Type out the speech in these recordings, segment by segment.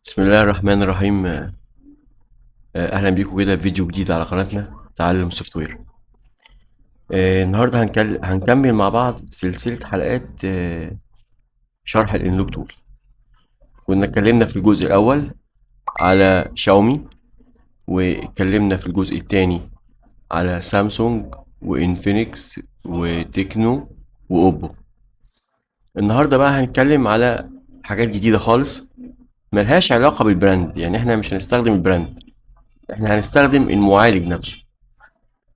بسم الله الرحمن الرحيم. اهلا بيكم كده في فيديو جديد على قناتنا تعلم سوفت وير. النهارده هنكمل مع بعض سلسلة حلقات شرح الانلوج تول. كنا اتكلمنا في الجزء الاول على شاومي، واتكلمنا في الجزء الثاني على سامسونج وانفينكس وتكنو واوبو. النهارده بقى هنتكلم على حاجات جديدة خالص ملهاش علاقة بالبراند، يعني احنا مش هنستخدم البراند، احنا هنستخدم المعالج نفسه.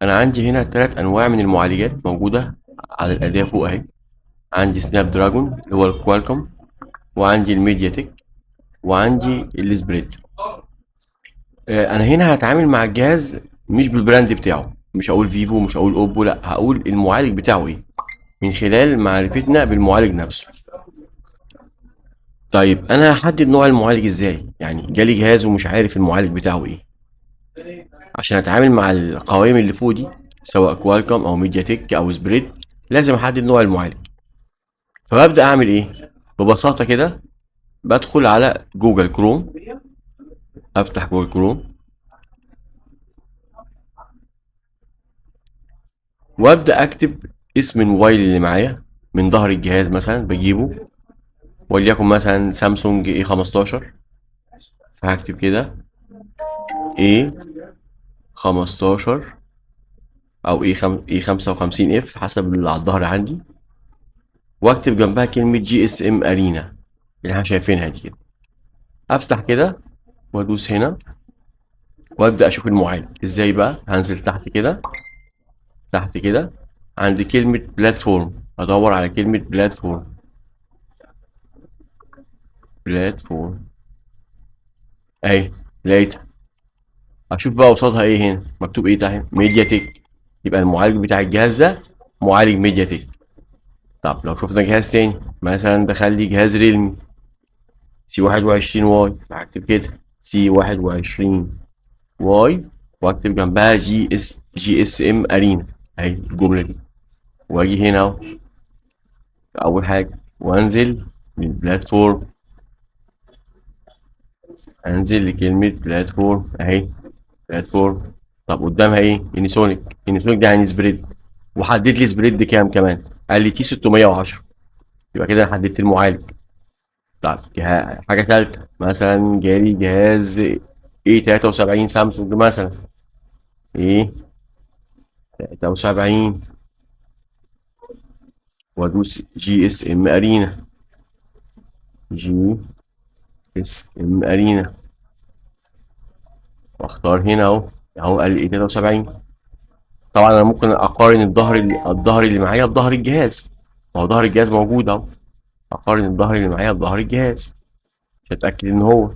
انا عندي هنا 3 انواع من المعالجات موجوده على الاداه فوق اهي. عندي سناب دراجون اللي هو الكوالكوم، وعندي الميديا تك، وعندي السبريد. انا هنا هتعامل مع الجهاز مش بالبراند بتاعه، مش هقول فيفو، مش هقول اوبو، لا هقول المعالج بتاعه ايه من خلال معرفتنا بالمعالج نفسه. طيب انا هحدد نوع المعالج ازاي؟ يعني جالي جهاز ومش عارف المعالج بتاعه ايه. عشان اتعامل مع القوائم اللي فوق دي، سواء كوالكوم او ميديا تك او سبريد، لازم احدد نوع المعالج. فببدأ أعمل إيه؟ ببساطة كده بدخل على جوجل كروم، أفتح جوجل كروم وأبدأ أكتب اسم الموبايل اللي معايا من ظهر الجهاز، مثلا بجيبه وليكن مثلا سامسونج اي 15. فهكتب كده اي 15 أو اي 55 اف حسب اللي على الظهر عندي، واكتب جنبها كلمة جي اس ام ارينا اللي احنا شايفينها دي كده. افتح كده وادوس هنا وابدا اشوف المعالج ازاي. بقى هنزل تحت كده، تحت كده عند كلمة بلاتفورم، ادور على كلمة بلاتفورم. بلاتفورم اهي، لقيتها. اشوف بقى قصادها ايه، هنا مكتوب ايه تحت؟ ميديا تك. يبقى المعالج بتاع الجهاز ده معالج ميديا تك. طب لو شفنا جهاز تاني، مثلا دخل لي جهاز ريلمي سي 21 واي، فهكتب كده سي 21 واي، واكتب جنبها جي اس ام ارينا اهي الجملة دي. واجي هنا اهو اول حاجة وانزل من بلاتفورم، انزل لكلمة بلاتفورم اهي، بلاتفورم. طب قدامها ايه؟ يونيسونيك. يونيسونيك ده يعني سبريد، وحدد لي سبريد كام كمان، قال لي تي 610. يبقى كده انا حددت المعالج. طب حاجة تالتة، مثلا جالي جهاز ايه 73 سامسونج مثلا، ايه 73، وادوس جي اس ام ارينا. جي اس ام ارينا واختار هنا اهو، اهو قال لي ايه 73. طبعا انا ممكن اقارن الظهر اللي معايا بظهر الجهاز، ما هو ظهر الجهاز موجود اهو. اقارن الظهر اللي معايا بظهر الجهاز عشان اتاكد ان هو،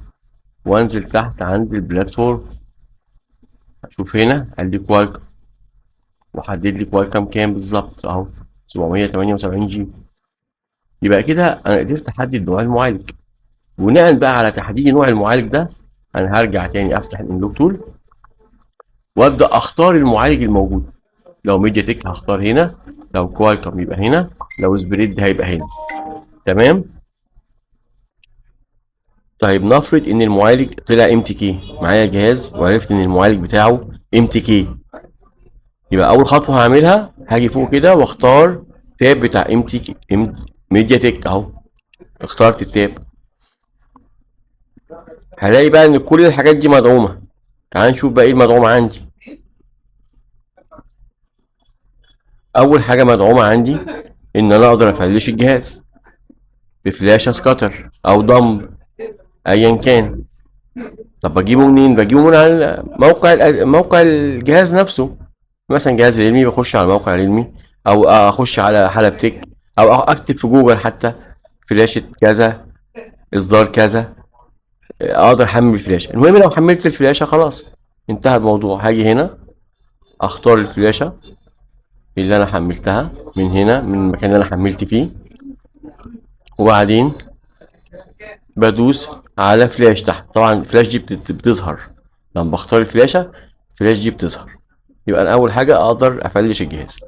وانزل تحت عند البلاتفورم اشوف هنا قال لي كوالكم، وحدد لي كوالكم كام بالظبط اهو 778 جي. يبقى كده انا قدرت احدد نوع المعالج. بناء بقى على تحديد نوع المعالج ده، انا هرجع تاني افتح الانلوج تول وابدا اختار المعالج الموجود. لو ميديا تك هختار هنا، لو كوالكم يبقى هنا، لو سبريد هيبقى هنا. تمام. طيب نفرض ان المعالج طلع ام تي كي، معايا جهاز وعرفت ان المعالج بتاعه ام تي كي. يبقى اول خطوه هعملها، هاجي فوق كده واختار تاب بتاع ام تي كي، ميديا تك اهو. اخترت التاب، هلاقي بقى ان كل الحاجات دي مدعومه. تعال نشوف بقى ايه المدعوم عندي. اول حاجه مدعومه عندي ان انا اقدر افلش الجهاز بفلاشه سكاتر او دمب ايا كان. طب بجيبه منين؟ بجيبه من على موقع الجهاز نفسه. مثلا جهاز ريلمي بخش على موقع ريلمي، او اخش على حلب تك، او اكتب في جوجل حتى فلاشة كذا، اصدار كذا، اقدر احمل الفلاشة. المهم لو حملت الفلاشة خلاص انتهى الموضوع. هاجي هنا اختار الفلاشة اللي انا حملتها من هنا، من المكان اللي انا حملت فيه، وبعدين بدوس على فلاش تحت. طبعا الفلاش دي بتظهر لما بختار الفلاشة، الفلاش دي بتظهر. يبقى انا اول حاجة اقدر افلش الجهاز.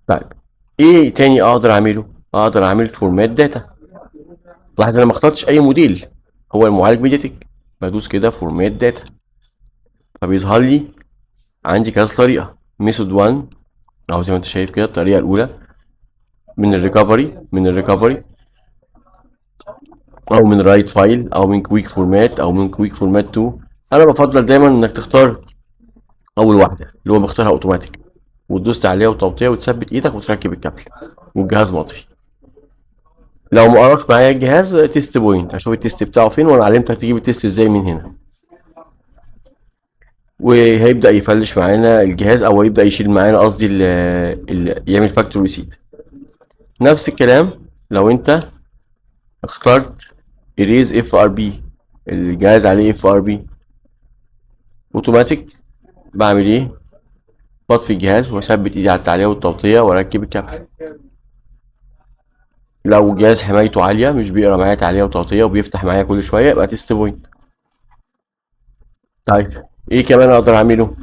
طيب ايه تاني اقدر اعمله؟ اقدر اعمل فورمات داتا. لاحظ انا ما اخترتش اي موديل، هو المعالج ميدياتك. بدوس كده فورمات داتا، فبيظهر لي عندي كذا طريقه. ميثود 1 او زي ما انت شايف كده الطريقه الاولى من الريكفري او من رايت فايل او من كويك فورمات او من كويك فورمات 2. انا بفضل دايما انك تختار اول واحده اللي هو بيختارها اوتوماتيك، وتدوس عليها وتوطيها وتثبت ايدك وتركب الكابل والجهاز مطفي. لو ما قراش معايا الجهاز تيست بوينت، هشوف التيست بتاعه فين وانا علمتك تجيب التيست ازاي من هنا. وهيبدا يفلش معانا الجهاز او يبدا يشيل معانا، قصدي يعمل فاكتوري ريسيت. نفس الكلام لو انت اخترت erase اف ار بي، الجهاز عليه اف ار بي اوتوماتيك، بعمل ايه؟ بطفي الجهاز واثبت ايدي على التعليق والتوطية واركب الكابل. لو الجهاز حمايته عالية مش بيقرا معايا تعليق وتوطية وبيفتح معايا كل شوية، يبقى تيست بوينت. طيب ايه كمان اقدر اعمله؟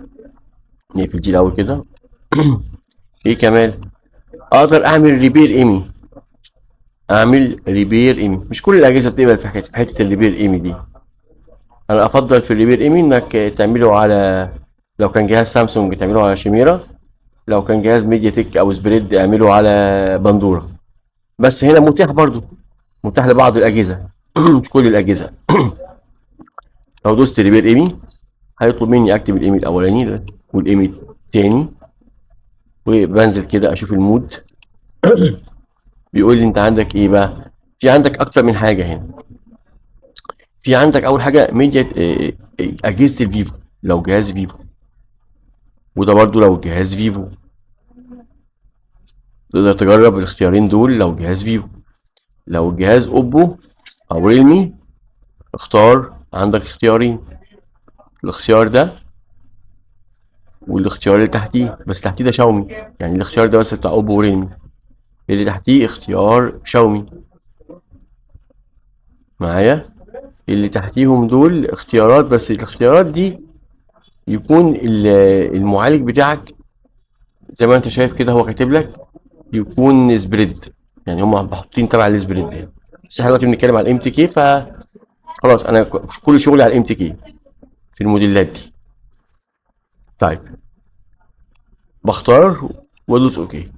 نقفل دي الاول كده. ايه كمان؟ اقدر اعمل ريبير ايمي. مش كل الاجهزه بتقبل في حته الريبير ايمي دي. انا افضل في الريبير ايمي انك تعمله على، لو كان جهاز سامسونج تعمله على شيميرا، لو كان جهاز ميديا تك او سبريد اعمله على بندوره. بس هنا متاح برضو، متاح لبعض الاجهزه مش كل الاجهزه. لو دوست ريبير ايمي هيطلب مني اكتب الايمي الاولاني والايمي التاني، وبنزل كده اشوف المود. بيقول لي انت عندك ايه بقى؟ في عندك اكتر من حاجه هنا. في عندك اول حاجه ميديا اجهزه الفيفو، لو جهاز فيفو، وده برضو لو جهاز فيفو. تقدر تجرب الاختيارين دول لو جهاز فيفو. لو جهاز اوبو او ريلمي اختار، عندك اختيارين، الاختيار ده والاختيار اللي تحتيه، بس تحتيه ده شاومي، يعني الاختيار ده بس بتاع اوبو وريلمي، اللي تحتيه اختيار شاومي معايا. اللي تحتيهم دول اختيارات، بس الاختيارات دي يكون المعالج بتاعك زي ما انت شايف كده هو كاتب لك يكون سبريد، يعني هم محطوطين تبع السبريد يعني. بس احنا دلوقتي بنتكلم على الام تي كي، فخلاص انا كل شغلي على الام تي كي في الموديلات دي. طيب بختار وادوس اوكي.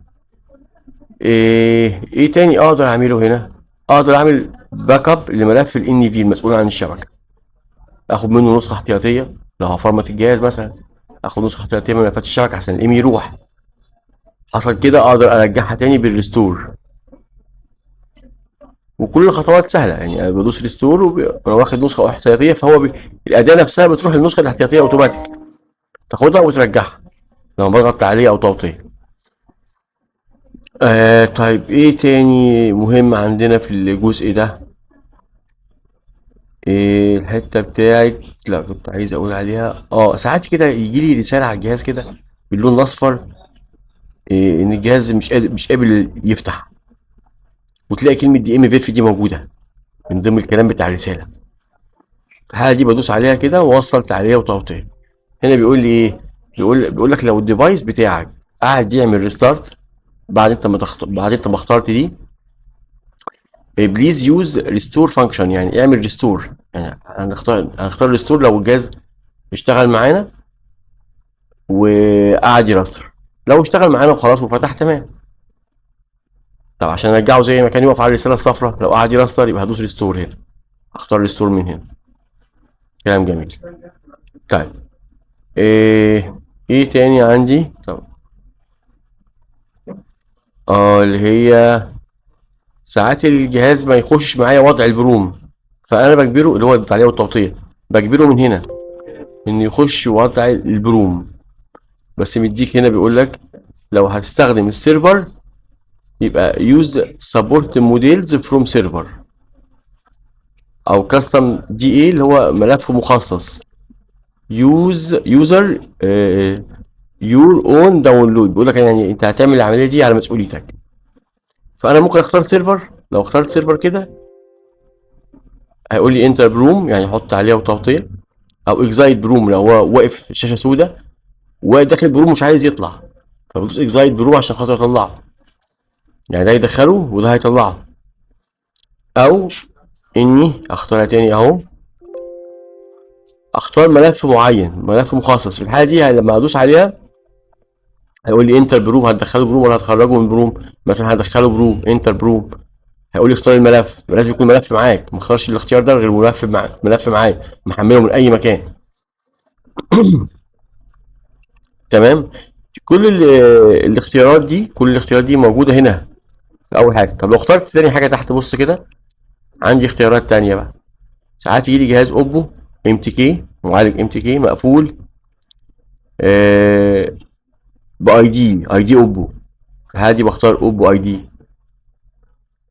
ايه تاني اقدر اعمله هنا؟ اقدر اعمل باك اب لملف الان في المسؤول عن الشبكه، اخد منه نسخه احتياطيه لو هفرمت الجهاز مثلا، اخد نسخه احتياطيه من ملفات الشبكه عشان الايمي يروح. حصل كده اقدر ارجعها تاني بالريستور، وكل الخطوات سهله يعني. أنا بدوس ريستور وانا واخد نسخه احتياطيه، الاداه نفسها بتروح للنسخه الاحتياطيه اوتوماتيك، تاخدها وترجعها لما بضغط عليه او توطيه. طيب ايه تاني مهم عندنا في الجزء ده؟ إيه الحته بتاعت، لا كنت عايز اقول عليها، ساعات كده يجي لي رساله على الجهاز كده باللون الاصفر، ان الجهاز مش قابل يفتح، وتلاقي كلمه دي ام بي اف دي موجوده من ضمن الكلام بتاع الرساله. الحاله دي بدوس عليها كده واوصل تعليق وتوطية. هنا بيقول لي ايه؟ بيقول لك لو الديفايس بتاعك قاعد يعمل ريستارت بعد انت ما اخترت دي، بليز يوز ريستور فانكشن، يعني اعمل ريستور. يعني هنختار ريستور لو الجهاز اشتغل معانا وقعد يرستر. لو اشتغل معانا وخلاص وفتح تمام. طب عشان ارجعه زي ما كان يقف على الرساله الصفراء لو قعد يرستر، يبقى هدوس ريستور هنا، اختار ريستور من هنا. كلام جميل. طيب ايه تاني عندي؟ طب اللي هي ساعات الجهاز ما يخش معايا وضع البروم، فانا بجبره، اللي هو التعليق والتوطية، بجبره من هنا انه يخش وضع البروم. بس مديك هنا بيقول لك لو هتستخدم السيرفر يبقى يوز سبورت موديلز فروم سيرفر، او كاستم دي ايه اللي هو ملف مخصص، يوزر يور اون داونلود. بيقول لك يعني انت هتعمل العمليه دي على مسؤوليتك. فانا ممكن اختار سيرفر، لو اخترت سيرفر كده هيقول لي انتر بروم يعني حط عليها وتغطيه، او اكزايت بروم لو هو واقف شاشه سوداء وداخل بروم مش عايز يطلع، فبدوس اكزايت بروم عشان خاطر اطلعه، يعني ده يدخله وده هيطلعه. او اني اختارها تاني اهو، اختار ملف معين، ملف مخصص. في الحاله دي لما ادوس عليها هيقول لي انتر بروم، هتدخله بروم ولا هتخرجه من بروم؟ مثلا هدخله بروم، انتر بروم. هيقول لي اختار الملف، لازم يكون ملف معاك، ما اختارش الاختيار ده غير ملف معاك، ملف معاك محمله من اي مكان. تمام. كل الاختيارات دي، كل الاختيارات دي موجوده هنا في اول حاجه. طب لو اخترت تاني حاجه تحت، بص كده، عندي اختيارات تانية بقى. ساعات يجي لي جهاز اوبو ام تي كي، معالج ام تي كي مقفول، آه باي دي، اي دي اوبو. فهادي بختار اوبو اي دي،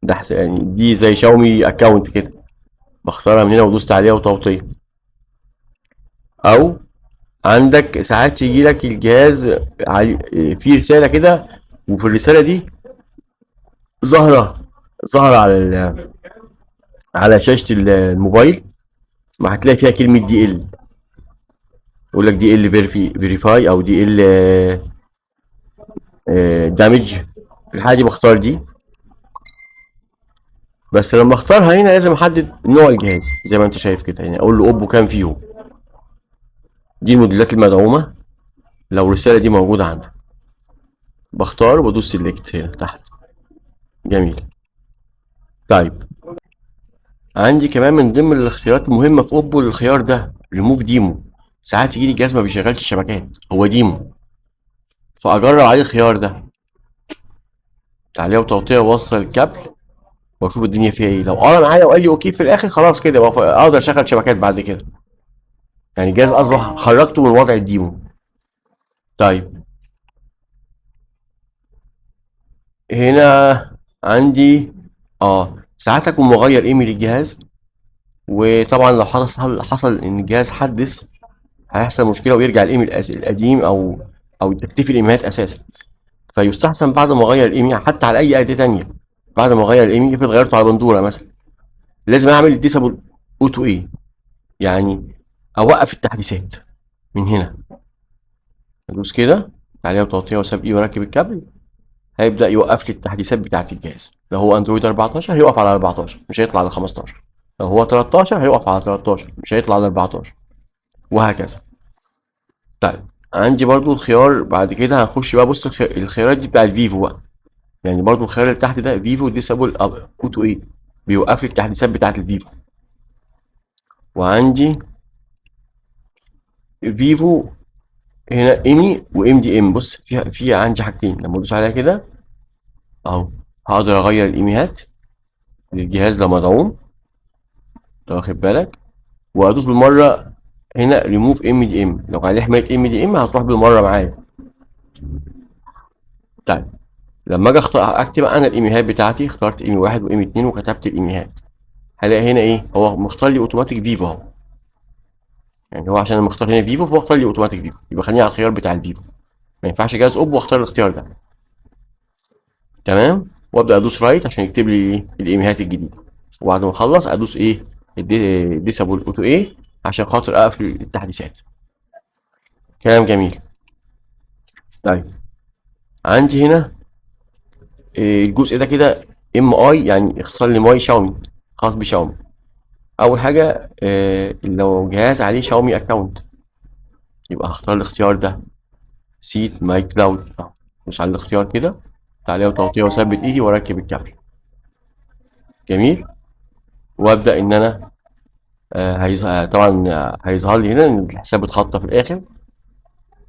ده يعني دي زي شاومي اكونت كده، بختارها من هنا ودوست عليها وتوطية. او عندك ساعات يجي لك الجهاز فيه رسالة كده، وفي الرسالة دي ظاهرة، ظاهرة على على شاشة الموبايل، ما هتلاقي فيها كلمة دي ال، يقول لك دي ال فيريفاي او دي ال دامج. في الحالة دي بختار دي. بس لما اختارها هنا لازم احدد نوع الجهاز زي ما انت شايف كده، يعني اقول له اوبو كام فيهم، دي الموديلات المدعومة لو الرسالة دي موجودة عندك. بختار وادوس سيلكت هنا تحت. جميل. طيب، عندي كمان من ضمن الاختيارات المهمة في اوبو الخيار ده، ريموف ديمو. ساعات يجيلي جهاز ما بيشغلش شبكات، هو ديمو، فاجرب عليه الخيار ده، تعليق وتوطية، ووصل الكابل واشوف الدنيا فيها ايه. لو قرا معايا وقال لي اوكي في الاخر، خلاص كده اقدر اشغل شبكات بعد كده، يعني الجهاز اصبح خرجته من وضع الديمو. طيب، هنا عندي ساعات اكون مغير ايميل الجهاز، وطبعا لو حصل ان الجهاز حدث هيحصل مشكله ويرجع الايميل القديم، او تختفي الايميلات اساسا. فيستحسن بعد ما اغير الايميل حتى على اي اداه تانية، بعد ما اغير الايميل، افرض غيرته على بندوره مثلا، لازم اعمل ديسابل اوتو ايه، يعني اوقف التحديثات من هنا. ادوس كده عليها وتوطيها وساب ايه واركب الكابل، هيبدا يوقف لي التحديثات بتاعه الجهاز. لو هو اندرويد 14 هيقف على 14، مش هيطلع على 15. لو هو 13 هيقف على 13، مش هيطلع على 14، وهكذا. طيب، عندي برضو الخيار بعد كده، هنخش بقى بص الخيارات دي بتاع الفيفو بقى. يعني برضو الخيار اللي تحت ده فيفو ديسابل اوتو ايه، بيوقف لي التحديثات بتاعه الفيفو. وعندي فيفو هنا ايمي وام دي ام. بص فيها عندي حاجتين، لما ادوس عليها كده اهو هقدر اغير الايميهات للجهاز لو مدعوم، لو واخد بالك. وادوس بالمره هنا ريموف ام دي ام، لو عليه حمايه ام دي ام هتروح بالمره معايا. طيب، لما اجي اختار اكتب انا الايميلات بتاعتي، اخترت ايميل واحد وايميل اتنين وكتبت الايميلات، هلاقي هنا ايه، هو مختار لي اوتوماتيك فيفو اهو. يعني هو عشان انا مختار هنا فيفو فهو اختار لي اوتوماتيك فيفو، يبقى خليني على الخيار بتاع الفيفو، ما ينفعش جهاز اوبو واختار الاختيار ده. تمام. وابدا ادوس رايت عشان يكتب لي ايه الايميلات الجديده، وبعد ما اخلص ادوس ايه ديسابل اوتو ايه عشان خاطر اقفل التحديثات. كلام جميل. طيب، عندي هنا الجزء ده كده ام اي، يعني اختصار لماي شاومي، خاص بشاومي. اول حاجه لو جهاز عليه شاومي اكونت يبقى هختار الاختيار ده، سيت ماي كلاود. مش على الاختيار كده، تعالى وتوطيه واثبت ايدي واركب الكابل. جميل. وابدا ان انا طبعا هيظهر لي هنا ان الحساب اتخطى في الاخر.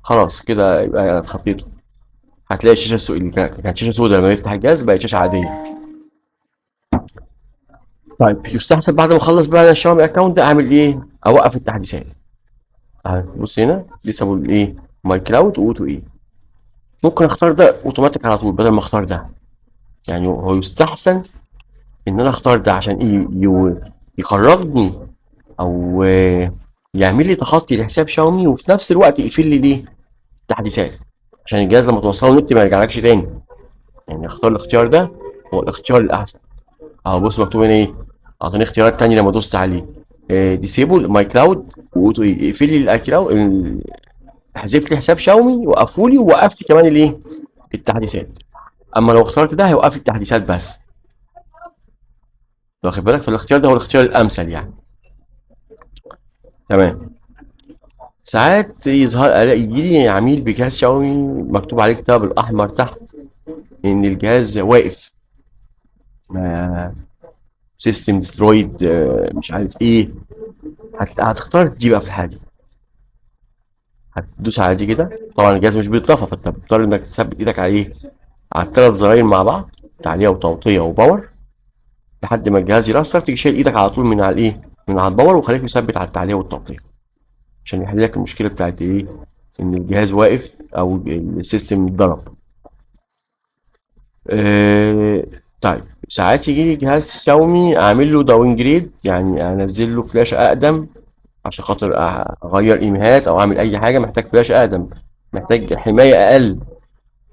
خلاص كده يبقى انا اتخطيته. هتلاقي الشاشه اللي كانت شاشه سوداء لما يفتح الجهاز بقت شاشه عاديه. طيب، يستحسن بعد ما اخلص بقى الشاومي اكونت ده اعمل ايه؟ اوقف التحديثات. بص هنا ديسابل ايه، ماي كلاود واوتو ايه. ممكن اختار ده اوتوماتيك على طول بدل ما اختار ده، يعني هو يستحسن ان انا اختار ده عشان ايه، يخرجني او يعمل لي تخطي لحساب شاومي، وفي نفس الوقت يقفل لي ليه تحديثات، عشان الجهاز لما توصله النت ما يرجعلكش تاني. يعني اختار الاختيار ده، هو الاختيار الاحسن. اهو بص مكتوب هنا ايه، اعطاني اختيارات تانية لما دوست عليه، ديسيبل ماي كلاود واوتو ايه، يقفل لي الكلاود، حذف لي حساب شاومي، وقفه لي، ووقف لي كمان الايه التحديثات. اما لو اخترت ده هيوقف لي التحديثات بس. واخد بالك؟ فالاختيار ده هو الاختيار الامثل يعني. تمام. ساعات يظهر الاقي يجي لي عميل بجهاز شاومي مكتوب عليه كتاب الاحمر تحت ان الجهاز واقف، سيستم ديسترويد، مش عارف ايه. هتختار دي بقى في الحاله دي، هتدوس على دي كده. طبعا الجهاز مش بيتطفى، فانت بتضطر انك تثبت ايدك عليه، على الثلاث زراير مع بعض، تعليق وتوطية وباور، لحد ما الجهاز يرستر. تيجي شايل ايدك على طول من على الايه، من على الباور، وخليك مثبت على التعليق والتوطية، عشان يحل لك المشكلة بتاعت ايه، ان الجهاز واقف او السيستم اتضرب. آه طيب ساعات يجي لي جهاز شاومي اعمل له داون جريد، يعني انزل له فلاش اقدم عشان خاطر اغير ايميهات او اعمل اي حاجه، محتاج فلاش اقدم، محتاج حمايه اقل.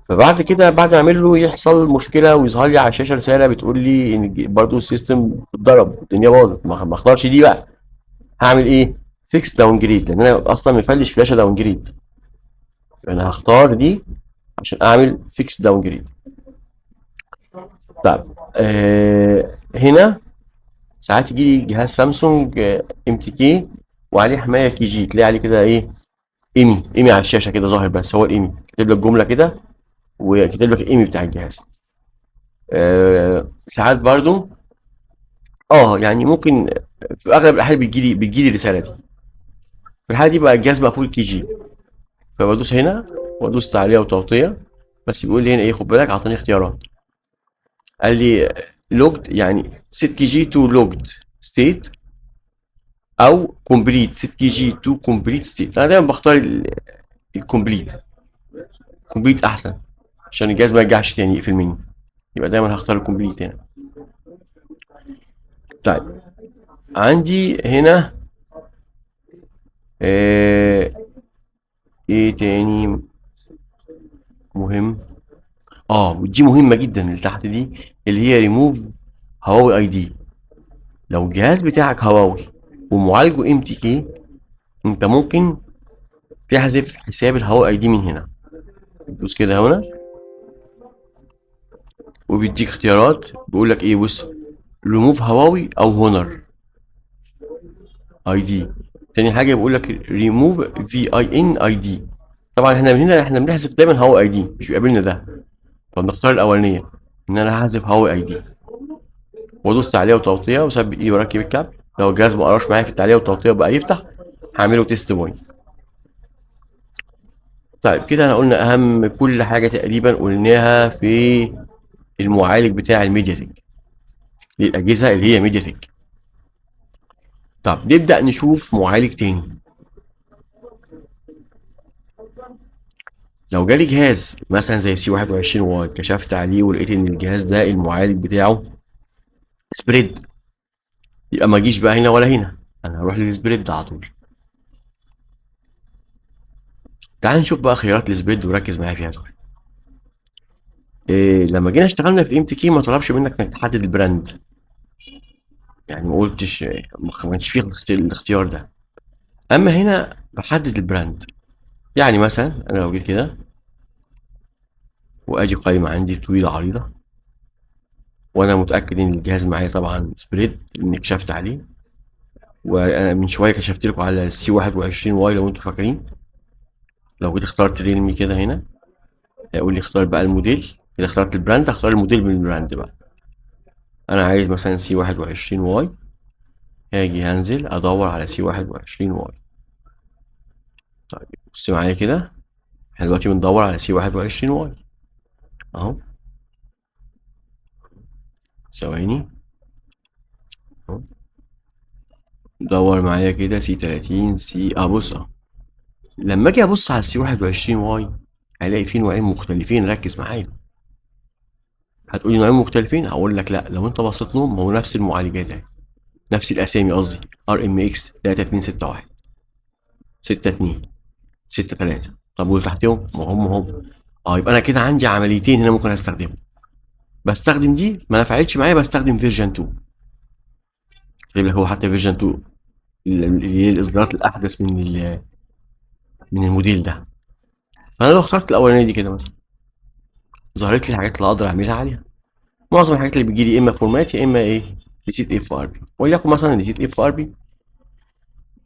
فبعد كده بعد ما اعمل له يحصل مشكله ويظهر لي على الشاشه رساله بتقول لي ان برضو السيستم اتضرب، الدنيا باظت، ما اختارش دي بقى. هعمل ايه؟ فيكس داون جريد، لان انا اصلا مفلش فلاشه داون جريد. انا هختار دي عشان اعمل فيكس داون جريد. طيب هنا ساعات يجي لي جهاز سامسونج ام تي كي وعليه حمايه كي جي، تلاقي عليه كده ايه، ايمي على الشاشه كده ظاهر، بس هو الايمي كاتب لك جمله كده وكاتب لك الايمي بتاع الجهاز. ساعات برضو يعني ممكن، في اغلب الاحيان بتجي لي الرساله دي. في الحاله دي بقى الجهاز مقفول كي جي، فبدوس هنا وادوس تعليق وتوطيه، بس بيقول لي هنا ايه، خد بالك اعطاني اختيارات. قال لي لوجد، يعني سيت كي جي تو لوجد ستيت، او كومبليت سيت كي جي تو كومبليت ستيت. انا دايما بختار الكومبليت، كومبليت احسن عشان الجهاز ما يرجعش تاني يقفل مني، يبقى دايما هختار الكومبليت هنا. طيب عندي هنا آه ايه تاني مهم؟ ودي مهمة جدا اللي تحت دي، اللي هي ريموف هواوي اي دي. لو الجهاز بتاعك هواوي ومعالجه ام تي كي، انت ممكن تحذف حساب الهواوي اي دي من هنا. تدوس كده هنا وبيديك اختيارات، بيقول لك ايه، بص، ريموف هواوي او هونر اي دي. تاني حاجه بيقول لك ريموف في اي ان اي دي. طبعا احنا من هنا احنا بنحذف دايما هواوي اي دي، مش بيقابلنا ده، فبنختار الاولانيه، ان انا هحذف هواوي اي دي، وادوس تعليق وتوطيه وثبت ايدي واركب الكابل. لو الجهاز ما قراش معايا في التعليق والتوطيه بقى يفتح، هعمله تيست بوينت. طيب كده احنا قلنا اهم كل حاجه تقريبا قلناها في المعالج بتاع الميديا تك، للاجهزه اللي هي ميديا تك. طب نبدا نشوف معالج تاني. لو جالي جهاز مثلا زي سي 21 واي، كشفت عليه ولقيت ان الجهاز ده المعالج بتاعه سبريد، يبقى ما اجيش بقى هنا ولا هنا، انا هروح للسبريد على طول. تعال نشوف بقى خيارات السبريد وركز معايا فيها شويه. لما جينا اشتغلنا في الام تي كي ما طلبش منك انك تحدد البراند، يعني ما قلتش، ما كانش فيه الاختيار ده. اما هنا بحدد البراند. يعني مثلا انا لو جيت كده واجي قائمه عندي طويله عريضه، وانا متاكد ان الجهاز معايا طبعا سبريد اني كشفت عليه، وانا من شويه كشفت لكم على السي 21 واي لو انتوا فاكرين. لو جيت اخترت ريلمي كده هنا، هيقول لي اختار بقى الموديل. كده اخترت البراند، اختار الموديل من البراند بقى. انا عايز مثلا سي 21 واي، هاجي هنزل ادور على سي 21 واي. طيب بص معايا كده، احنا دلوقتي بندور على سي 21 واي اهو. ثواني اهو، دور معايا كده سي 30 سي، بص لما اجي ابص على السي 21 واي هلاقي فيه نوعين مختلفين، ركز معايا. هتقولي نوعين مختلفين، هقول لك لا، لو انت بصيت لهم هو نفس المعالجات اهي، نفس الاسامي قصدي، ار ام اكس 3261 62 63. طب واللي تحتهم ما هم. يبقى انا كده عندي عمليتين هنا ممكن استخدمهم. بستخدم دي ما نفعتش معايا، بستخدم فيرجن 2. جايب لك هو حتى فيرجن 2 اللي هي الاصدارات الاحدث من الموديل ده. فانا لو اخترت الاولانيه دي كده مثلا، ظهرت لي الحاجات اللي اقدر اعملها عليها. معظم الحاجات اللي بتجي لي اما فورمات يا اما ايه، نسيت اف ار بي، وليكن مثلا نسيت اف ار بي.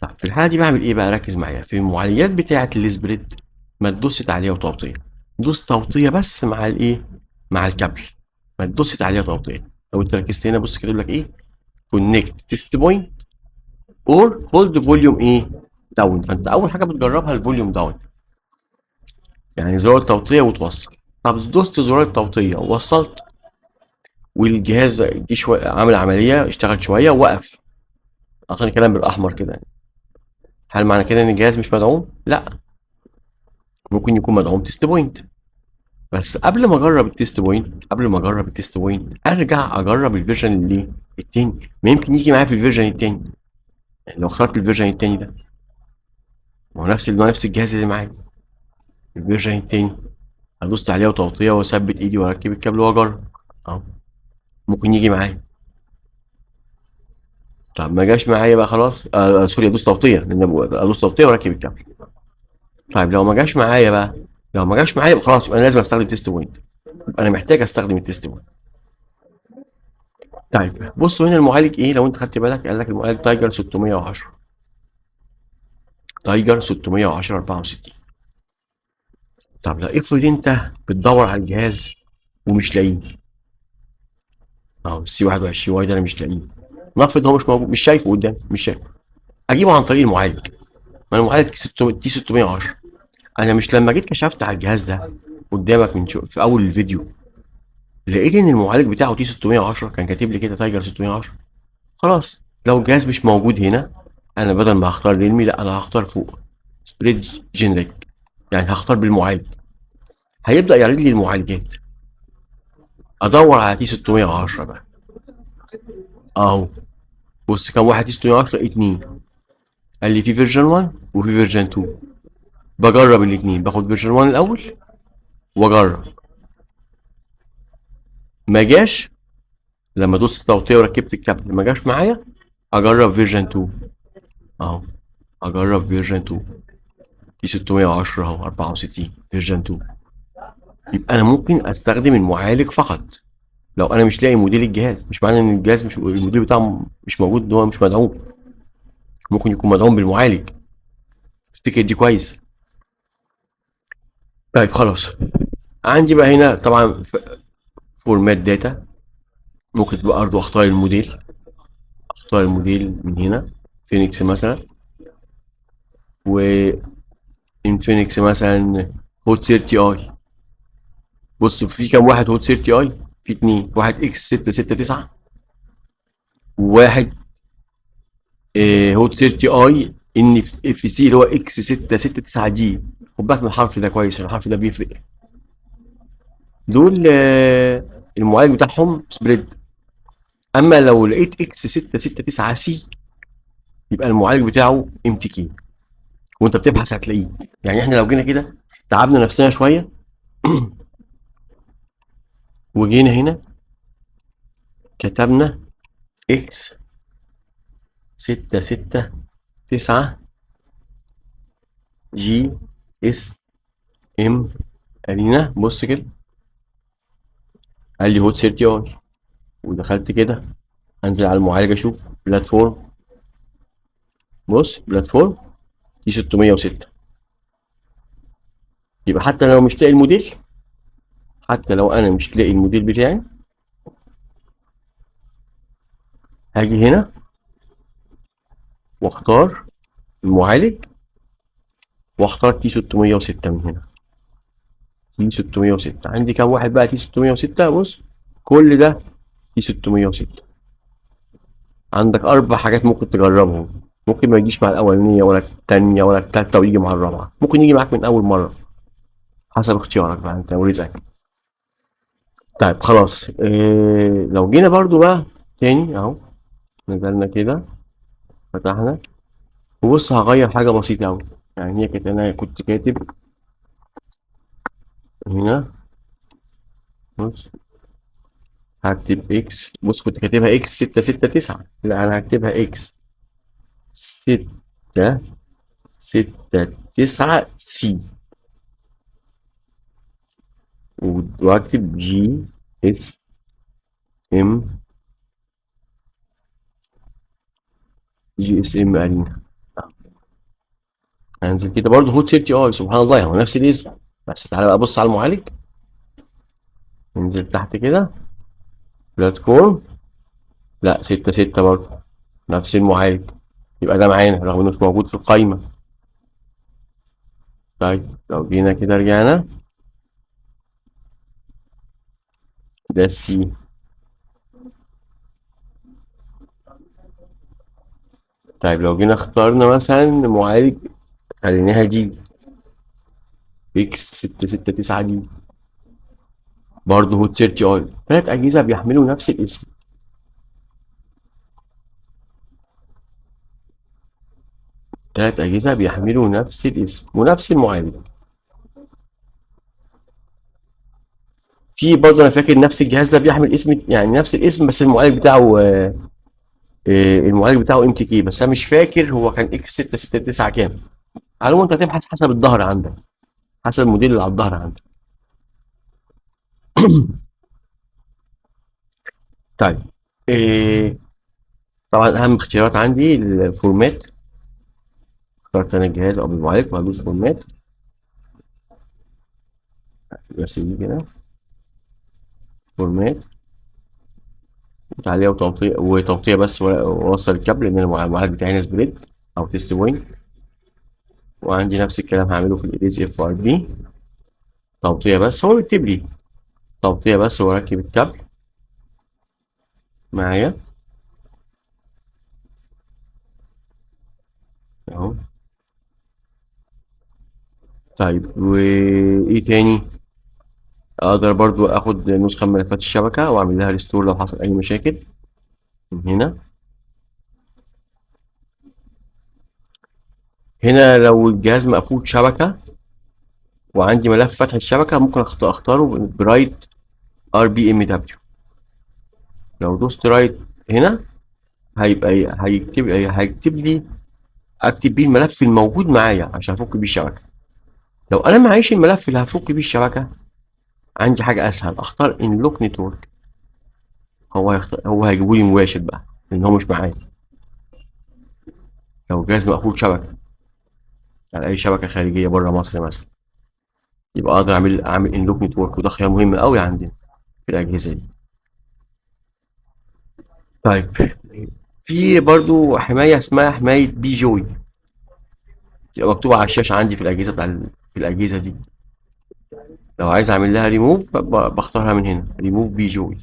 طب في الحاله دي بعمل ايه بقى؟ ركز معايا في المعالجات بتاعه السبريد. ما تدوس تعليق وتوطيه، دوس توطيه بس مع الايه، مع الكابل. ما تدوس تعليق وتوطيه. لو انت ركزت هنا بص كاتب لك ايه، كونكت تيست بوينت اور هولد فوليوم ايه، داون. فانت اول حاجه بتجربها الفوليوم داون، يعني زرار التوطيه وتوصل. طب دوست زرار التوطيه ووصلت، والجهاز جه شويه عمل عمليه اشتغل شويه ووقف، اعطاني كلام بالاحمر كده يعني. هل معنى كده ان الجهاز مش مدعوم؟ لا، ممكن يكون مدعوم تيست بوينت. بس قبل ما اجرب التيست بوينت، ارجع اجرب الفيرجن اللي التاني، ما يمكن يجي معايا في الفيرجن التاني. يعني لو اخترت الفيرجن التاني ده، ما هو نفس الجهاز اللي معايا، الفيرجن التاني، هدوس عليه وتوطيه واثبت ايدي واركب الكابل واجرب اهو، ممكن يجي معايا. طب ما جاش معايا بقى خلاص، سوري، ادوس توطيه، لان ادوس توطيه واركب الكابل. طيب لو ما جاش معايا بقى، لو ما جاش معايا يبقى خلاص، يبقى انا لازم استخدم تيست بوينت، يبقى انا محتاج استخدم التيست بوينت. طيب بصوا هنا المعالج ايه، لو انت خدت بالك قال لك المعالج تايجر 610، تايجر 610 64. طب لا افرض انت بتدور على الجهاز ومش لاقيه، اهو السي 21 واي ده انا مش لاقيه، نفرض هو مش موجود، مش شايفه قدامي، مش شايفه، اجيبه عن طريق المعالج. ما المعالج تي 610، انا مش لما جيت كشفت على الجهاز ده قدامك من في اول الفيديو، لقيت ان المعالج بتاعه تي 610 كان كاتب لي كده تايجر 610. خلاص لو الجهاز مش موجود هنا، انا بدل ما هختار ريلمي، لا انا هختار فوق سبريد جنريك، يعني هختار بالمعالج، هيبدا يعرض لي المعالجات. ادور على تي 610 بقى اهو، بص كام واحد تي 610، اتنين، قال لي في فيرجن 1 وفي فيرجن 2. بجرب الاتنين، باخد فيرجن 1 الاول واجرب، ما جاش، لما دوست توطيه وركبت الكابل ما جاش معايا، اجرب فيرجن 2 اهو، اجرب فيرجن 2 دي 610 اهو 64 فيرجن 2. يبقى انا ممكن استخدم المعالج فقط لو انا مش لاقي موديل الجهاز. مش معنى ان الجهاز مش الموديل بتاعه مش موجود ان هو مش مدعوم، ممكن يكون مدعوم بالمعالج. افتكر دي كويس. طيب خلاص، عندي بقى هنا طبعا فورمات داتا، ممكن تبقى برضه اختار الموديل، اختار الموديل من هنا، فينيكس مثلا، وانفينكس مثلا هوت 30 اي. بص في كام واحد هوت 30 اي، في اتنين، واحد اكس 669، وواحد هوت 30 اي ان اف سي اللي هو اكس 669 دي. خد بالك من الحرف ده كويس، الحرف ده بيفرق. دول المعالج بتاعهم سبريد. اما لو لقيت اكس 669 سي، يبقى المعالج بتاعه ام تي كي، وانت بتبحث هتلاقيه. يعني احنا لو جينا كده تعبنا نفسنا شويه وجينا هنا كتبنا اكس 669 جي اس ام، ادينا بص كده، قال لي هوت 30 اي، ودخلت كده انزل على المعالج اشوف بلاتفورم، بص بلاتفورم دي 606. يبقى حتى لو مش لاقي الموديل، حتى لو انا مش لاقي الموديل بتاعي، هاجي هنا واختار المعالج، واختار تي 606 من هنا. تي 606 عندي كام واحد بقى تي 606؟ بص كل ده تي 606. عندك اربع حاجات ممكن تجربهم، ممكن ما يجيش مع الاولانيه ولا الثانيه ولا الثالثه، ويجي مع الرابعه، ممكن يجي معاك من اول مره، حسب اختيارك بقى انت ورزقك. طيب خلاص لو جينا برضو بقى تاني اهو، نزلنا كده، فتحنا، وبص هغير حاجة بسيطة أوي. يعني هي كانت، أنا كنت كاتب هنا، بص هكتب إكس، بص كنت كاتبها إكس 669، لا أنا هكتبها إكس 669 سي، وأكتب جي اس ام جي اس ام ارينا. هنزل كده برضه هوت 30 اي، سبحان الله هو نفس الاسم. بس تعالى بقى بص على المعالج. ننزل تحت كده، بلاتفورم، لا 6 برضه نفس المعالج. يبقى ده معانا رغم انه مش موجود في القايمة. طيب لو جينا كده رجعنا، ده السي. طيب لو جينا اخترنا مثلا معالج، خليناها دي اكس 669 دي، برضه هوت 30 اي. تلات اجهزة بيحملوا نفس الاسم. تلات اجهزة بيحملوا نفس الاسم ونفس المعالج. في برضه انا فاكر نفس الجهاز ده بيحمل اسم، يعني نفس الاسم، بس المعالج بتاعه المعالج بتاعه ام تي كي، بس انا مش فاكر هو كان اكس 669 كام. على العموم انت هتبحث حسب الظهر عندك، حسب الموديل اللي على الظهر عندك. طيب إيه، طبعا اهم اختيارات عندي الفورمات. اخترت انا الجهاز او المعالج وهدوس فورمات، بس دي كده فورمات، تعليق وتوطية وتوطية بس، ووصل الكابل لان المعالج بتاعي ناس بريد او تيست بوينت. وعندي نفس الكلام هعمله في الايريز اف ار بي، توطية بس. هو بيكتب لي توطية بس واركب الكابل معايا اهو. طيب وايه تاني؟ اقدر برضو اخد نسخة من ملفات الشبكة واعمل لها ريستور لو حصل اي مشاكل من هنا. هنا لو الجهاز مقفول شبكة وعندي ملف فتح الشبكة، ممكن اختاره برايت ار بي ام دبليو. لو دوست رايت هنا هيكتب لي اكتب بيه الملف الموجود معايا عشان افك بيه الشبكة. لو انا معيش الملف اللي هفك بيه الشبكة، عندي حاجة اسهل، اختار انلوك نتورك. هو هيجيبه لي مباشر بقى لان هو مش معايا. لو الجهاز مقفول شبكة على اي شبكة خارجية بره مصر مثلا، يبقى اقدر اعمل انلوك نتورك، وده خيار مهم قوي عندنا في الاجهزة دي. طيب في برضو حماية اسمها حماية بي جوي، تبقى مكتوبة على الشاشة عندي في الأجهزة في الأجهزة دي. لو عايز أعمل لها ريموف بختارها من هنا، ريموف بي جوي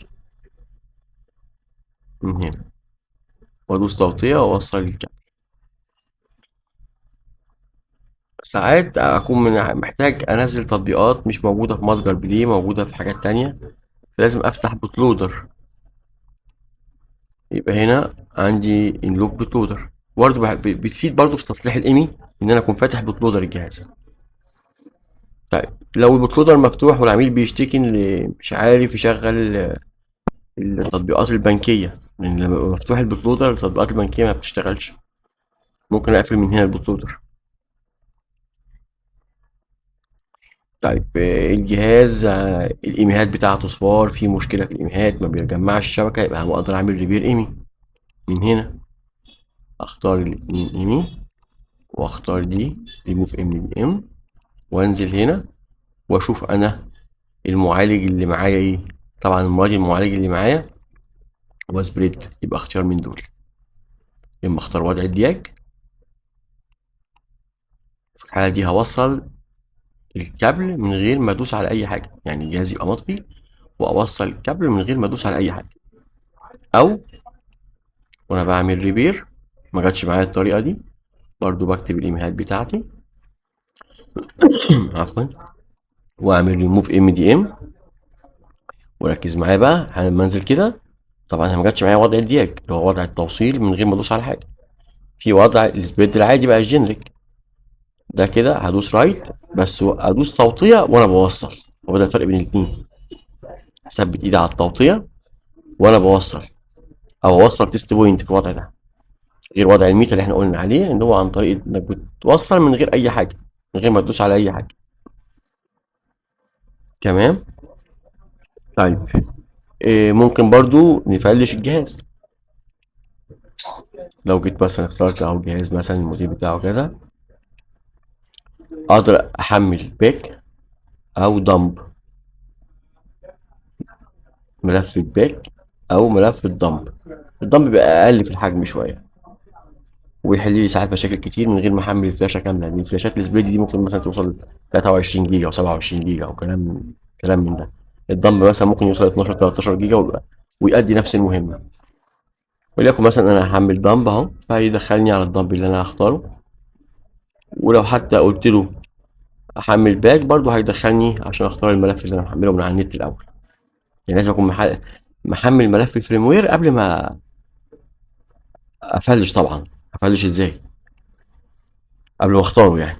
من هنا، وأدوس توطية وأوصل الكابل. ساعات أكون محتاج أنزل تطبيقات مش موجودة في متجر بلاي، موجودة في حاجات تانية، فلازم أفتح بوتلودر. يبقى هنا عندي انلوك بوتلودر، برضه بتفيد برضه في تصليح الإيمي إن أنا أكون فاتح بوتلودر الجهاز. طيب لو البوتلودر مفتوح والعميل بيشتكي إن مش عارف يشغل التطبيقات البنكية، لأن لما يبقى مفتوح البوتلودر التطبيقات البنكية ما بتشتغلش، ممكن أقفل من هنا البوتلودر. طيب الجهاز الإيميهات بتاعته صفار، في مشكلة في الإيميهات ما بيجمعش الشبكة، يبقى هو أقدر أعمل ريبير إيمي من هنا. أختار الاتنين إيمي وأختار دي ريموف ام دي ام، وأنزل هنا وأشوف أنا المعالج اللي معايا إيه. طبعا المعالج اللي معايا هو سبريد، يبقى اختيار من دول. إما أختار وضع الدياج، في الحالة دي هوصل الكابل من غير ما ادوس على اي حاجه، يعني الجهاز يبقى مطفي واوصل الكابل من غير ما ادوس على اي حاجه. او وانا بعمل ريبير ما جاتش معايا الطريقه دي، برضو بكتب الايميلات بتاعتي عفوا، واعمل ريموف ام دي ام. وركز معايا بقى لما انزل كده، طبعا انا ما جاتش معايا وضع الدياج اللي هو وضع التوصيل من غير ما ادوس على حاجه. في وضع السبريد العادي بقى الجينريك، ده كده هدوس رايت بس ادوس توطيه وانا بوصل. هو ده الفرق بين الاثنين، اثبت ايدي على التوطيه وانا بوصل، او اوصل تيست بوينت في الوضع ده، غير وضع الميتا اللي احنا قلنا عليه ان هو عن طريق انك بتوصل من غير اي حاجه، من غير ما تدوس على اي حاجه. تمام. طيب إيه، ممكن برضو نفلش الجهاز. لو جيت مثلا اخترت اهو جهاز مثلا الموديل بتاعه كذا، اقدر احمل باك او دمب، ملف الباك او ملف الدمب. الدمب بيبقى اقل في الحجم شويه، ويحل لي ساعات مشاكل كتير من غير ما احمل الفلاشه كامله، لان الفلاشات السبريد دي ممكن مثلا توصل 23 جيجا او 27 جيجا او كلام من ده. الدمب مثلا ممكن يوصل 12 13 جيجا ويؤدي نفس المهمه. وليكن مثلا انا هحمل دمب اهو، فهيدخلني على الدمب اللي انا هختاره. ولو حتى قلت له احمل باك برضو هيدخلني عشان اختار الملف اللي انا محمله من على النت الاول. يعني لازم اكون محمل ملف الفريم وير قبل ما افلش. طبعا افلش ازاي قبل ما اختاره يعني.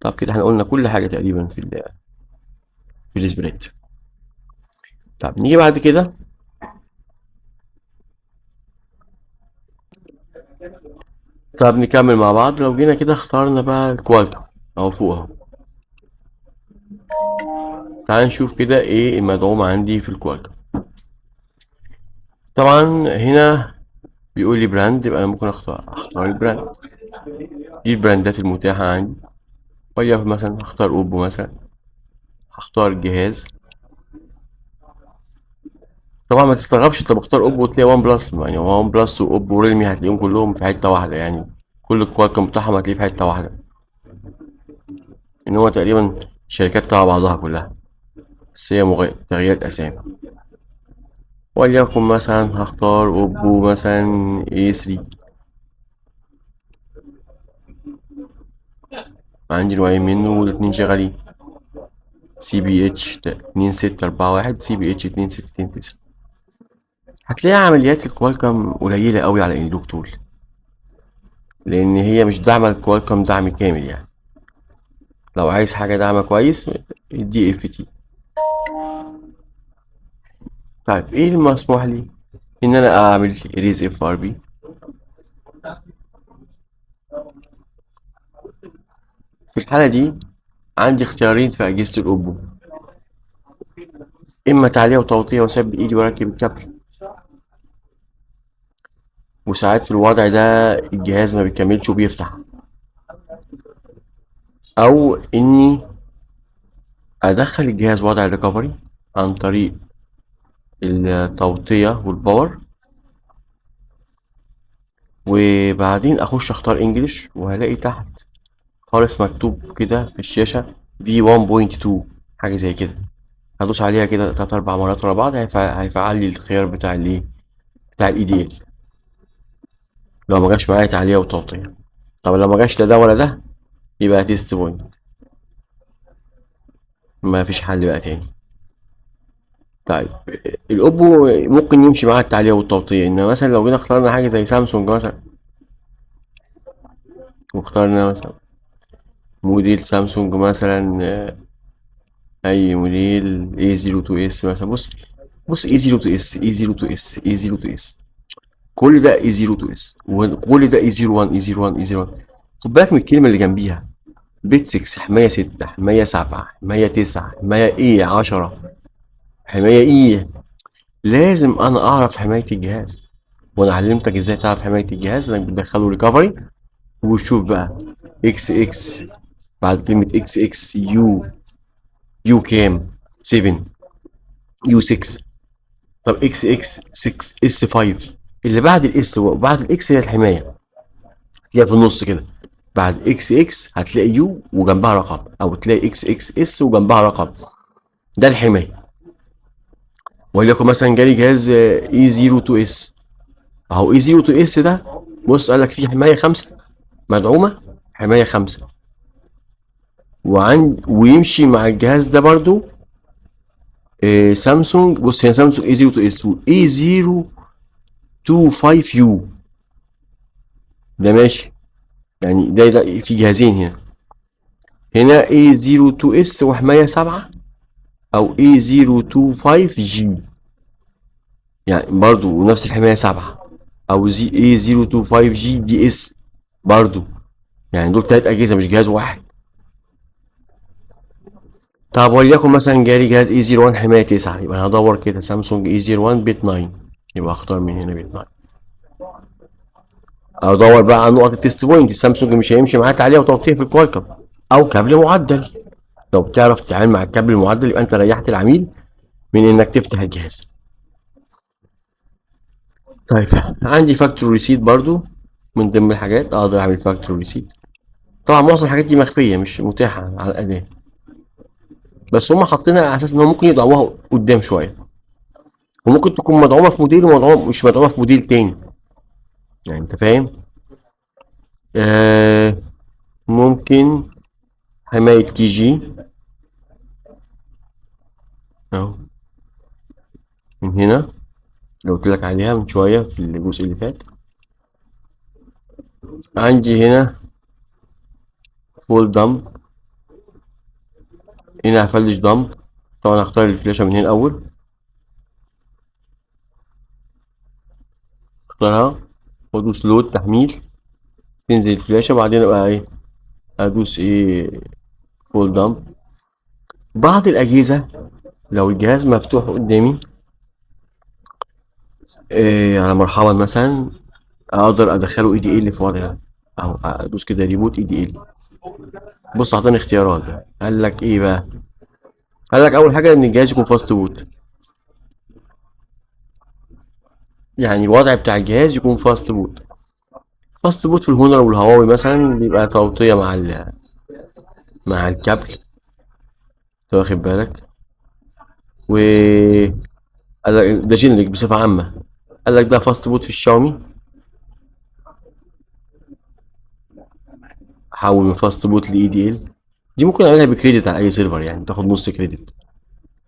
طب كده احنا قلنا كل حاجه تقريبا في السبريد. طب نيجي بعد كده. طب نكمل مع بعض. لو جينا كده اخترنا بقى الكوالكم اهو فوق اهو. تعال نشوف كده ايه المدعوم عندي في الكوالكم. طبعا هنا بيقول لي براند، يبقى انا ممكن اختار البراند. دي البراندات المتاحه عندي. وليكن مثلا هختار اوبو مثلا، هختار الجهاز. طبعا ما تستغربش انت بختار اوبو وتلاقي وان بلس، يعني وان بلس واوبو وريلمي هتلاقيهم كلهم في حته واحده، يعني كل الكوالكم بتاعهم هتلاقيه في حته واحده، ان هو تقريبا شركات تبع بعضها كلها، بس هي تغييرات اسامي. وليكن مثلا هختار اوبو مثلا اي 3. عندي نوعين منه والاتنين شغالين، سي بي اتش 2641، سي بي اتش 2629. هتلاقي عمليات الكوالكم قليلة قوي على اندوك تول، لان هي مش داعمة الكوالكم دعم كامل يعني. لو عايز حاجة دعمة كويس دي اف تي. طيب ايه المسموح لي؟ ان انا اعمل ريز اف ار بي. في الحالة دي عندي اختيارين في اجهزة الاوبو، اما تعلية وتوطية واسيب بايدي واركب الكابل، وساعات في الوضع ده الجهاز ما بيكملش وبيفتح، او اني ادخل الجهاز وضع الريكفري عن طريق التوطية والباور، وبعدين اخش اختار انجلش، وهلاقي تحت خالص مكتوب كده في الشاشة V1.2 حاجة زي كده. هدوس عليها كده 3 4 مرات ورا بعض، هيفعل لي الخيار بتاع الايه، بتاع الاي دي ال، لو ما جاش معايا تعلية وتوطية. طب لو ما جاش لا ده ولا ده، يبقى تيست بوينت، ما فيش حل بقى تاني. طيب الاوبو ممكن يمشي معاه التعلية والتوطية، انما مثلا لو جينا اخترنا حاجة زي سامسونج مثلا، واخترنا مثلا موديل سامسونج مثلا اي موديل A02s مثلا. بص A02s A02s A02s، كل ده A02s وكل ده A01 A01 A01. خد بالك من الكلمة اللي جنبيها، بيت 6، حماية 6، حماية 7، حماية 9، حماية ايه 10، حماية ايه. لازم انا اعرف حماية الجهاز، وانا علمتك ازاي تعرف حماية الجهاز، انك بتدخله ريكفري وتشوف بقى اكس اكس، بعد كلمة اكس اكس يو كام 7، يو 6. طب اكس اكس 6 اس 5، اللي بعد الاس وبعد الاكس هي الحمايه، هي في النص كده. بعد اكس اكس هتلاقي يو وجنبها رقم، او تلاقي اكس اكس اس وجنبها رقم، ده الحمايه. وليكن مثلا جالي جهاز اي 02 اس، اهو اي 02 اس ده، بص قال لك فيه حمايه 5 مدعومه، حمايه 5. ويمشي مع الجهاز ده برضو سامسونج. بص هي سامسونج اي 02 اس واي 025 يو، ده ماشي. يعني ده في جهازين هنا، هنا A02S وحماية 7، أو A025G يعني برضو نفس الحماية 7، أو A025G دي اس برضو، يعني دول 3 أجهزة مش جهاز واحد. طب وليكن مثلا جالي جهاز A01 حماية 9، يبقى أنا هدور كده سامسونج A01 بيت 9، يبقى أختار من هنا بيت 9. ادور بقى على نقط التيست بوينت. السامسونج مش هيمشي معاه تعليق وتوطية في الكوالكم، او كابل معدل. لو بتعرف تتعامل مع الكابل المعدل يبقى انت ريحت العميل من انك تفتح الجهاز. طيب، عندي فاكتوري ريسيت برضو من ضمن الحاجات اقدر اعمل فاكتوري ريسيت. طبعا معظم الحاجات دي مخفيه مش متاحه على الاداه، بس هم حاطينها على اساس ان هم ممكن يضعوها قدام شويه، وممكن تكون مدعومه في موديل ومدعومه مش مدعومه في موديل تاني، يعني انت فاهم. آه ممكن حمايه كي جي اهو من هنا، لو قلت لك عليها من شويه في الجزء اللي فات. عندي هنا فول دمب، هنا هفلش دمب. طبعا هختار الفلاشه من هنا الاول، اختارها وادوس لود تحميل، تنزل الفلاشه، بعدين ابقى ايه ادوس ايه فول دمب. بعض الاجهزه لو الجهاز مفتوح قدامي إيه على مرحبا مثلا، اقدر ادخله اي دي ال في وضع ده، اهو ادوس كده ريبوت اي دي ال. بص اعطاني اختيارات بقى. قال لك ايه بقى؟ قال لك اول حاجه ان الجهاز يكون فاست بوت، يعني الوضع بتاع الجهاز يكون فاست بوت. فاست بوت في الهونر والهواوي مثلا بيبقى توطيه مع مع الكابل، أنت واخد بالك. و قال لك ده جينريك بصفه عامه. قال لك ده فاست بوت في الشاومي، حول من فاست بوت لاي دي ال. دي ممكن اعملها بكريدت على اي سيرفر، يعني تاخد نص كريدت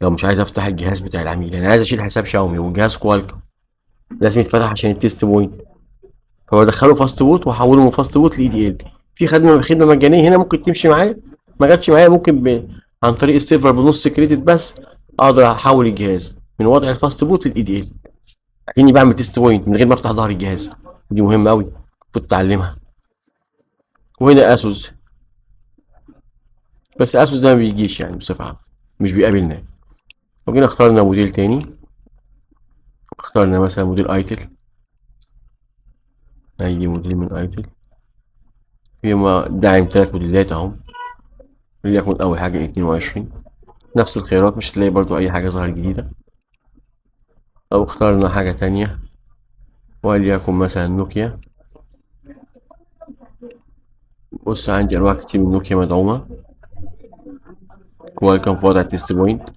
لو مش عايز افتح الجهاز بتاع العميل. يعني عايز اشيل حساب شاومي وجهاز كوالكم لازم يتفتح عشان التيست بوينت، فهو دخله فاست بوت وحوله من فاست بوت لاي دي ال. في خدمه مجانيه هنا ممكن تمشي معايا، ما جاتش معايا ممكن عن طريق السيرفر بنص كريدت بس اقدر احول الجهاز من وضع الفاست بوت للاي دي ال، اكني بعمل تيست بوينت من غير ما افتح ظهر الجهاز. دي مهمه قوي المفروض تتعلمها. وهنا اسوس، بس اسوس ده ما بيجيش يعني بصفه عامه، مش بيقابلنا. لو جينا اخترنا موديل تاني، اخترنا مثلا موديل ايتل، اي موديل من ايتل، في داعم 3 موديلات اهو، وليكن اول حاجه 22. نفس الخيارات مش هتلاقي برضو اي حاجه ظهرت جديده. او اخترنا حاجه تانية وليكن مثلا نوكيا. بص عندي انواع كتير من نوكيا مدعومه، كوالكم في وضع تيست بوينت،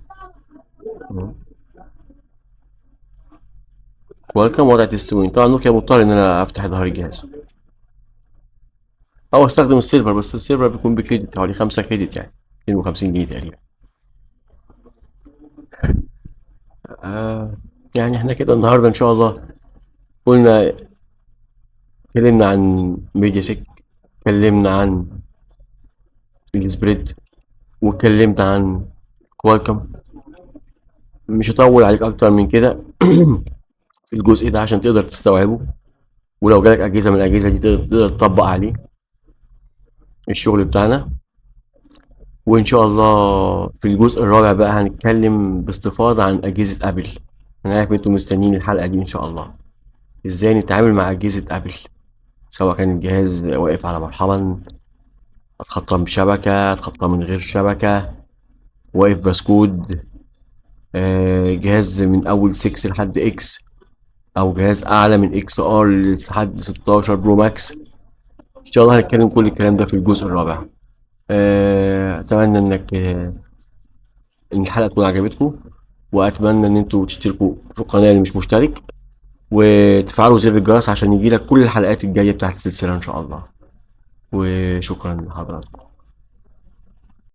كوالكم وضع تيست بوينت. طبعا نوكيا مضطر ان انا افتح ظهر الجهاز او استخدم السيرفر، بس السيرفر بيكون بكريدت حوالي 5 كريدت، يعني 250 جنيه تقريبا. آه يعني احنا كده النهارده ان شاء الله قلنا، اتكلمنا عن ميديا تك، اتكلمنا عن السبريد، واتكلمت عن كوالكم. مش هطول عليك اكتر من كده في الجزء ده عشان تقدر تستوعبه، ولو جالك اجهزه من الاجهزه دي تقدر تطبق عليه الشغل بتاعنا. وان شاء الله في الجزء الرابع بقى هنتكلم باستفاضه عن اجهزه ابل. انا عارف انتوا مستنيين الحلقه دي ان شاء الله، ازاي نتعامل مع اجهزه ابل، سواء كان الجهاز واقف على مرحبا، اتخطى بشبكه، اتخطى من غير شبكه، واقف بسكود، جهاز من اول 6 لحد اكس، او جهاز اعلى من اكس ار لحد 16 برو ماكس. ان شاء الله هنتكلم كل الكلام ده في الجزء الرابع. اتمنى ان الحلقه تكون عجبتكم، واتمنى ان انتوا تشتركوا في القناه اللي مش مشترك، وتفعلوا زر الجرس عشان يجيلك كل الحلقات الجايه بتاعت السلسله ان شاء الله. وشكرا لحضراتكم.